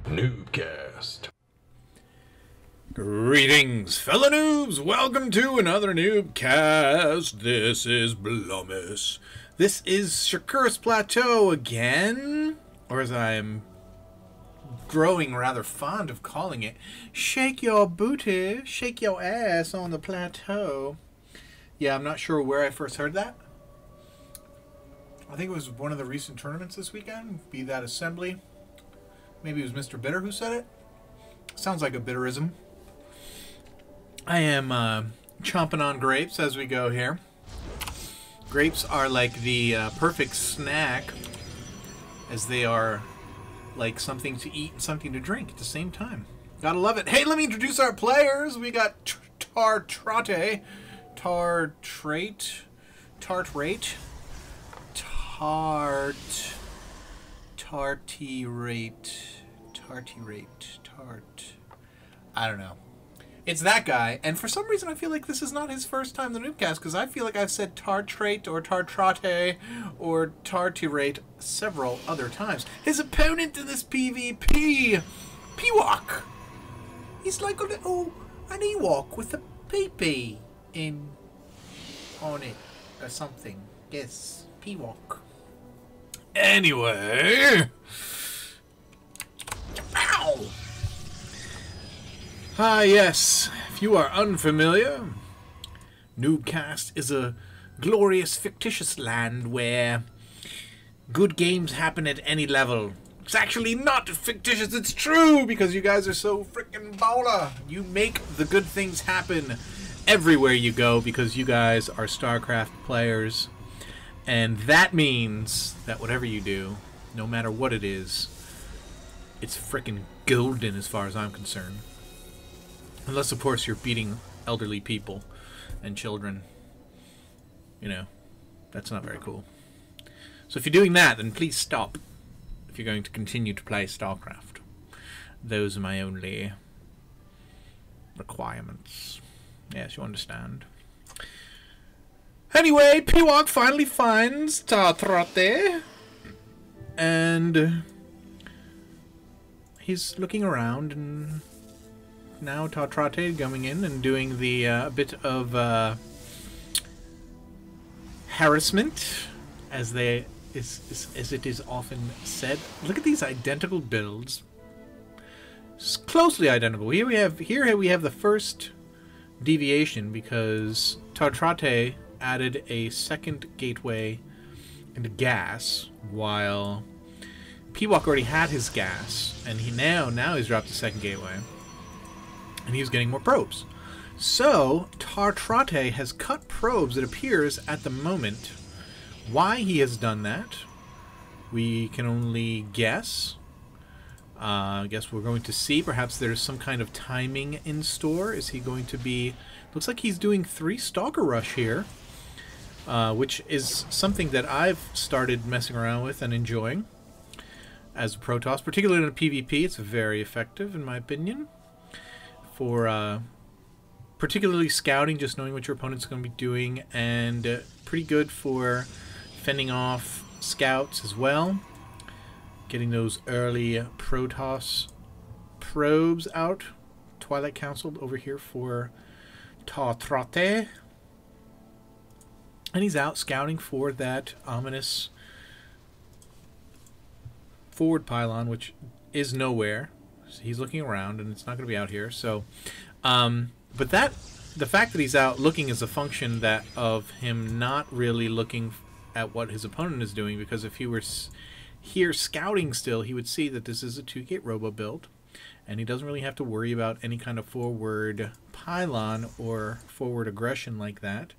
NuubCast. Greetings, fellow noobs! Welcome to another NuubCast. This is Blummus. This is Shakuris Plateau again, or as I am growing rather fond of calling it, shake your booty, shake your ass on the plateau. Yeah, I'm not sure where I first heard that. I think it was one of the recent tournaments this weekend, be that Assembly. Maybe it was Mr. Bitter who said it. Sounds like a bitterism. I am chomping on grapes as we go here. Grapes are like the perfect snack, as they are like something to eat and something to drink at the same time. Gotta love it. Hey, let me introduce our players. We got Tartrate, Tartrate, Tartrate, I don't know. It's that guy, and for some reason I feel like this is not his first time in the NuubCast, because I feel like I've said Tartrate or Tartrate or Tartirate several other times. His opponent in this PvP, Pewok. He's like an Ewok with a pee-pee on it or something. Yes, Pewok. Anyway. Ow! Ah, yes. If you are unfamiliar, NuubCast is a glorious, fictitious land where good games happen at any level. It's actually not fictitious, it's true, because you guys are so freaking baller. You make the good things happen everywhere you go because you guys are StarCraft players. And that means that whatever you do, no matter what it is, it's frickin' golden as far as I'm concerned. Unless, of course, you're beating elderly people and children. You know, that's not very cool. So if you're doing that, then please stop if you're going to continue to play StarCraft. Those are my only requirements. Yes, you understand. Anyway, Pewok finally finds Tartrate. And he's looking around, and now Tartrate coming in and doing the bit of harassment, as it is often said. Look at these identical builds, closely identical. Here we have the first deviation because Tartrate added a second gateway into gas, while Pewok already had his gas, and he now he's dropped the second gateway, and he's getting more probes. So Tartrate has cut probes, it appears, at the moment. Why he has done that, we can only guess. I guess we're going to see. Perhaps there's some kind of timing in store. Is he going to be... Looks like he's doing 3 Stalker Rush here, which is something that I've started messing around with and enjoying as a Protoss, particularly in a PvP. It's very effective, in my opinion, for particularly scouting, just knowing what your opponent's going to be doing, and pretty good for fending off scouts as well. Getting those early Protoss probes out. Twilight Council over here for Tartrate. And he's out scouting for that ominous forward pylon, which is nowhere. So he's looking around, and it's not going to be out here. So, but the fact that he's out looking is a function of him not really looking at what his opponent is doing, because if he were here scouting still, he would see that this is a 2-gate robo build, and he doesn't really have to worry about any kind of forward pylon or forward aggression like that.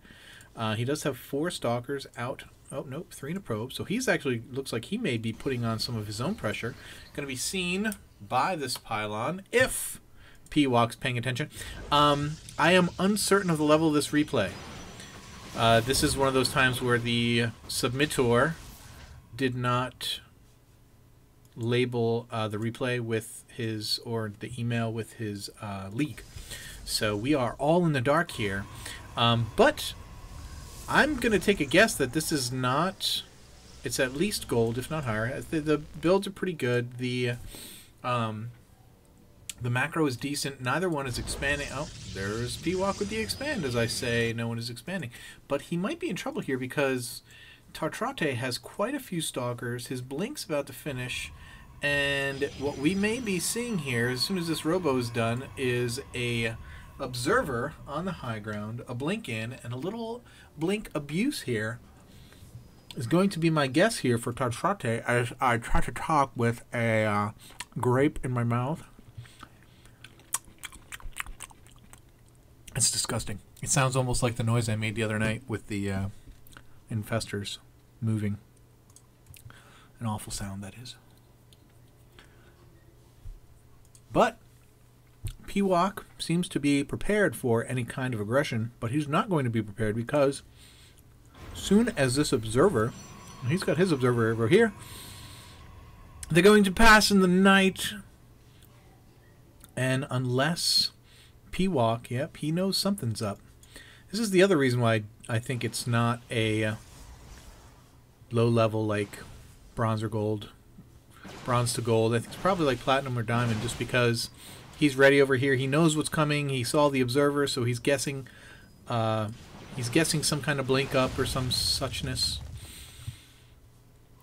He does have 4 stalkers out. Oh, nope, 3 in a probe. So he's actually, looks like he may be putting on some of his own pressure. Going to be seen by this pylon if Pewok's paying attention. I am uncertain of the level of this replay. This is one of those times where the submittor did not label the replay with his, or the email with his leak. So we are all in the dark here. But I'm going to take a guess that this is not... It's at least gold, if not higher. The builds are pretty good. The The macro is decent. Neither one is expanding. Oh, there's P-Walk with the expand, as I say. No one is expanding. But he might be in trouble here because Tartrate has quite a few stalkers. His blink's about to finish. And what we may be seeing here, as soon as this robo is done, is a observer on the high ground, a blink in, and a little blink abuse here is going to be my guess here for Tartrate as I try to talk with a grape in my mouth. It's disgusting. It sounds almost like the noise I made the other night with the infestors moving. An awful sound, that is. But P-Walk seems to be prepared for any kind of aggression, but he's not going to be prepared because soon as this observer, he's got his observer over here, they're going to pass in the night. And unless P-Walk, yep, he knows something's up. This is the other reason why I think it's not a low level like bronze or gold. Bronze to gold. I think it's probably like platinum or diamond just because he's ready over here. He knows what's coming. He saw the observer, so he's guessing some kind of blink up or some suchness.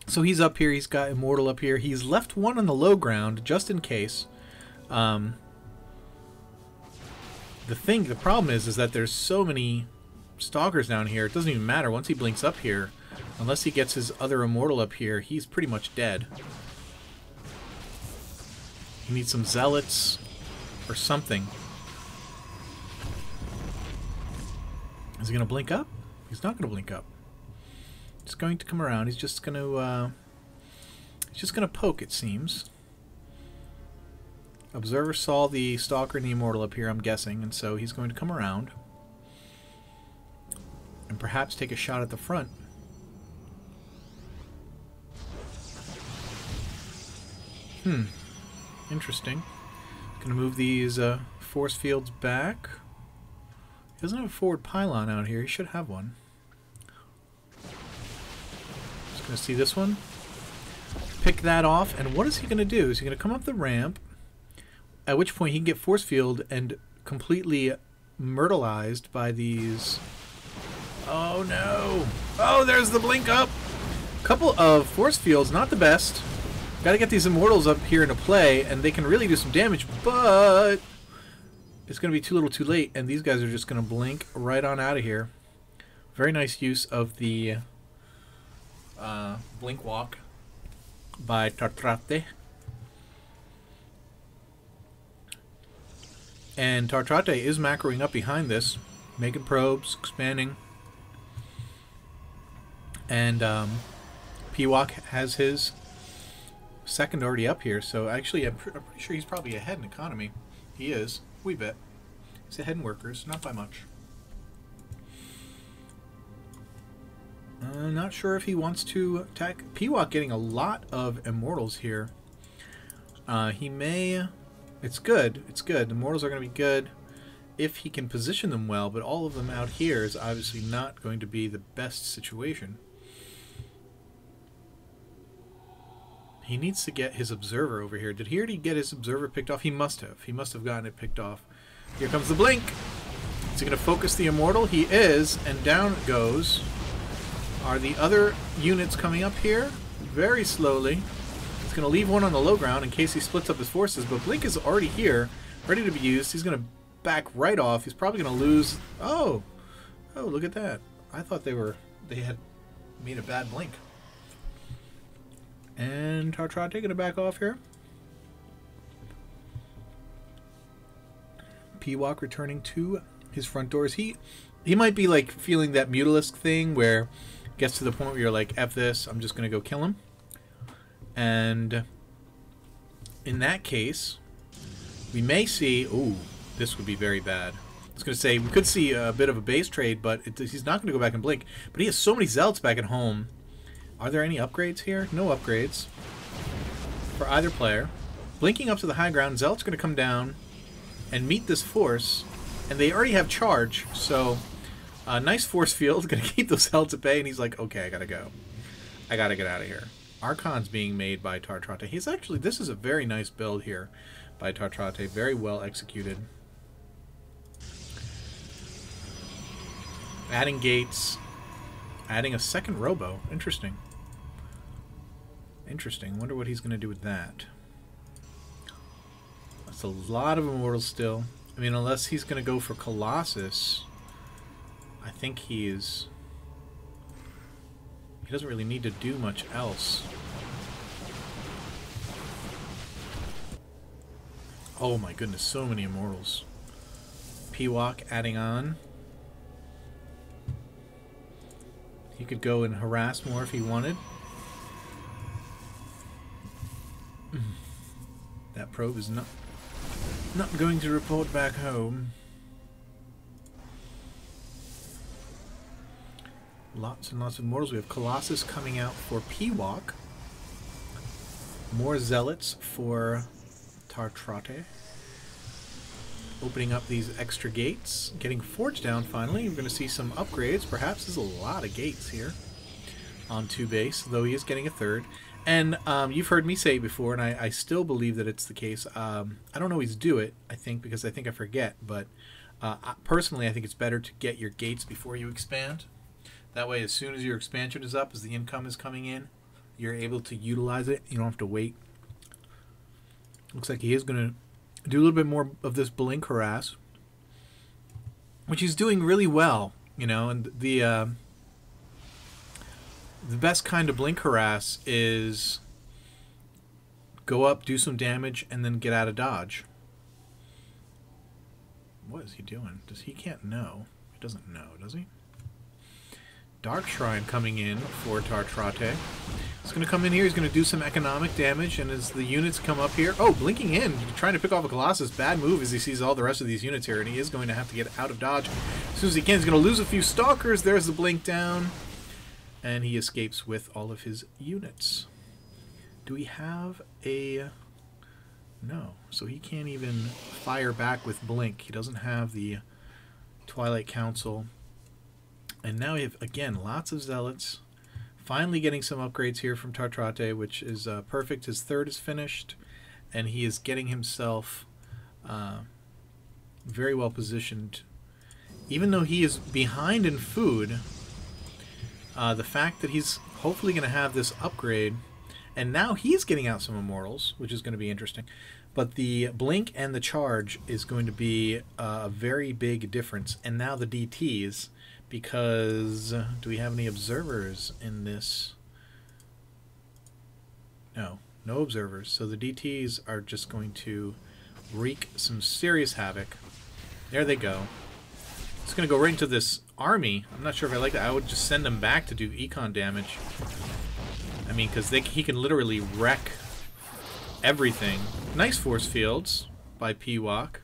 So he's up here. He's got Immortal up here. He's left one on the low ground just in case. The problem is that there's so many stalkers down here. It doesn't even matter. Once he blinks up here, unless he gets his other Immortal up here, he's pretty much dead. He needs some zealots or something. Is he going to blink up? He's not going to blink up. He's going to come around. He's just going to poke, it seems. Observer saw the Stalker and the Immortal up here, I'm guessing, and so he's going to come around and perhaps take a shot at the front. Interesting. Gonna move these force fields back. He doesn't have a forward pylon out here. He should have one. Just gonna see this one. Pick that off, and what is he gonna do? Is he gonna come up the ramp? At which point he can get force field and completely myrtleized by these. Oh no! Oh, there's the blink up! Couple of force fields, not the best. Gotta get these Immortals up here into play, and they can really do some damage, but it's gonna be too little too late, and these guys are just gonna blink right on out of here. Very nice use of the blink walk by Tartrate. And Tartrate is macroing up behind this, making probes, expanding. And P-Walk has his second already up here, so actually I'm pretty sure he's probably ahead in economy. He is, wee bit. He's ahead in workers, not by much. Not sure if he wants to attack. P-Walk getting a lot of Immortals here. He may... It's good. It's good. The Immortals are going to be good if he can position them well, but all of them out here is obviously not going to be the best situation. He needs to get his Observer over here. Did he already get his Observer picked off? He must have. He must have gotten it picked off. Here comes the blink. Is he going to focus the Immortal? He is, and down it goes. Are the other units coming up here? Very slowly. He's going to leave one on the low ground in case he splits up his forces, but blink is already here, ready to be used. He's going to back right off. He's probably going to lose... Oh! Oh, look at that. I thought they had made a bad blink. And Tartrate going to back off here. P-Walk returning to his front doors. He might be like feeling that Mutalisk thing where it gets to the point where you're like, F this, I'm just going to go kill him. And in that case, we may see... Ooh, this would be very bad. I was going to say, we could see a bit of a base trade, but he's not going to go back and blink. But he has so many Zealots back at home. Are there any upgrades here? No upgrades for either player. Blinking up to the high ground, Zealot's going to come down and meet this force. And they already have charge, so a nice force field. Going to keep those Zealots at bay, and he's like, okay, I got to go. I got to get out of here. Archon's being made by Tartrate. He's actually... This is a very nice build here. by Tartrate. Very well executed. Adding gates. Adding a second robo. Interesting. Interesting. Wonder what he's going to do with that. That's a lot of immortals still. I mean, unless he's going to go for Colossus, I think he doesn't really need to do much else. Oh my goodness, so many immortals. Pewok adding on. He could go and harass more if he wanted. That probe is not going to report back home. Lots and lots of immortals. We have Colossus coming out for Pewok. More zealots for Tartrate. Opening up these extra gates. Getting Forge down finally. We're going to see some upgrades. Perhaps there's a lot of gates here on 2 base, though he is getting a third. And you've heard me say it before, and I still believe that it's the case. I don't always do it, I think, because I think I forget. But personally, I think it's better to get your gates before you expand. That way, as soon as your expansion is up, as the income is coming in, you're able to utilize it. You don't have to wait. Looks like he is going to do a little bit more of this blink harass, which he's doing really well, you know. And the best kind of blink harass is go up, do some damage, and then get out of dodge. What is he doing? He can't know. He doesn't know, does he? Dark Shrine coming in for Tartrate. He's going to come in here. He's going to do some economic damage, and as the units come up here... Oh, blinking in, trying to pick off a Colossus. Bad move as he sees all the rest of these units here, and he is going to have to get out of dodge as soon as he can. He's going to lose a few Stalkers. There's the blink down. And he escapes with all of his units. Do we have a... No. So he can't even fire back with blink. He doesn't have the Twilight Council. And now we have, again, lots of zealots. Finally getting some upgrades here from Tartrate, which is perfect. His third is finished. And he is getting himself very well positioned. Even though he is behind in food... the fact that he's hopefully going to have this upgrade, and now he's getting out some immortals, which is going to be interesting. But the blink and the charge is going to be a very big difference. And now the DTs, because do we have any observers in this? No, no observers. So the DTs are just going to wreak some serious havoc. There they go. It's going to go right into this army. I'm not sure if I like that. I would just send them back to do econ damage. I mean, because he can literally wreck everything. Nice force fields by Pewok.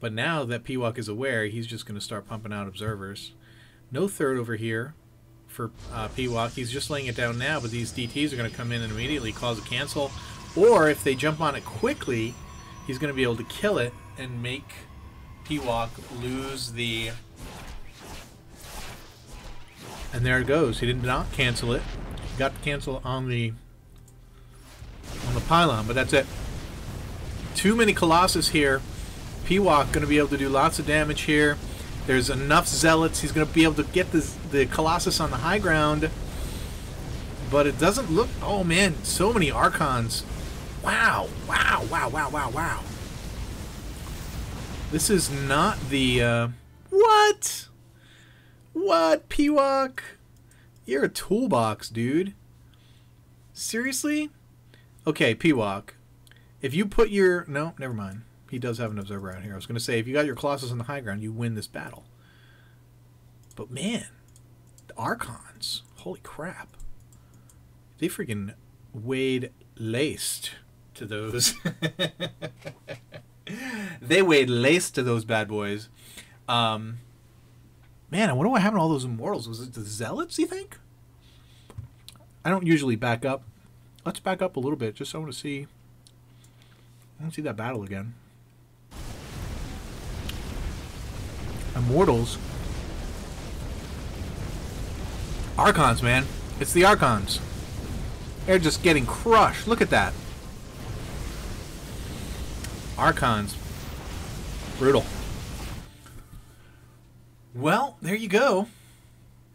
But now that Pewok is aware, he's just going to start pumping out observers. No third over here for Pewok. He's just laying it down now, but these DTs are going to come in and immediately cause a cancel. Or if they jump on it quickly, he's going to be able to kill it and make Pewok lose the... And there it goes. He did not cancel it. He got to cancel on the pylon, but that's it. Too many Colossus here. Pewok going to be able to do lots of damage here. There's enough zealots. He's going to be able to get the Colossus on the high ground. But it doesn't look... Oh man, so many Archons. Wow, wow, wow, wow, wow, wow. This is not the, What? What, Pewok? You're a toolbox, dude. Seriously? Okay, Pewok. If you put your... No, never mind. He does have an observer out here. I was going to say, if you got your Colossus on the high ground, you win this battle. But man, the Archons. Holy crap. They freaking weighed laced to those... They weighed laced to those bad boys. Man, I wonder what happened to all those immortals. Was it the zealots, you think? I don't usually back up. Let's back up a little bit, just so I want to see... I want to see that battle again. Immortals. Archons, man. It's the Archons. They're just getting crushed. Look at that. Archons. Brutal. Well, there you go.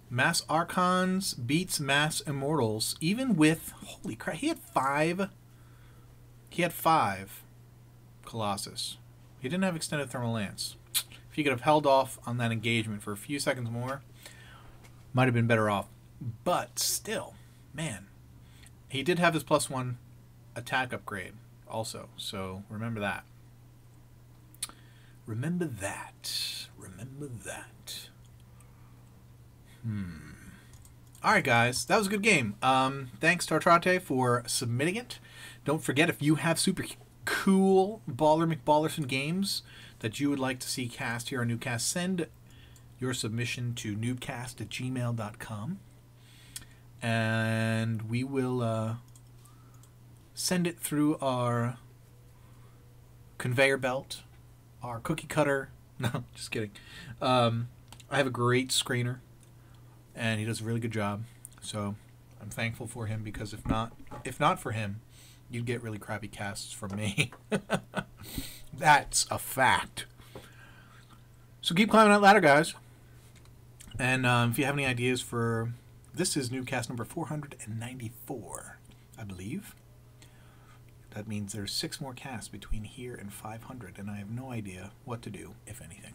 Mass Archons beats Mass Immortals, even with, holy crap, he had 5 Colossus. He didn't have Extended Thermal Lance. If he could have held off on that engagement for a few seconds more, might have been better off. But still, man, he did have his +1 attack upgrade also, so remember that. Remember that. Remember that. Alright, guys. That was a good game. Thanks, Tartrate, for submitting it. Don't forget, if you have super cool Baller McBallerson games that you would like to see cast here on NuubCast, send your submission to NuubCast@gmail.com. And we will send it through our conveyor belt, our cookie cutter. No, just kidding. I have a great screener, and he does a really good job. So I'm thankful for him, because if not for him, you'd get really crappy casts from me. That's a fact. So keep climbing that ladder, guys. And if you have any ideas for... This is NuubCast number 494, I believe. That means there's 6 more casts between here and 500, and I have no idea what to do, if anything.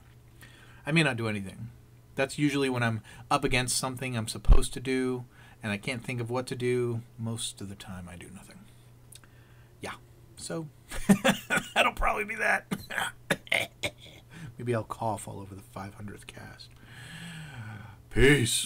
I may not do anything. That's usually when I'm up against something I'm supposed to do, and I can't think of what to do. Most of the time, I do nothing. Yeah, so that'll probably be that. Maybe I'll cough all over the 500th cast. Peace.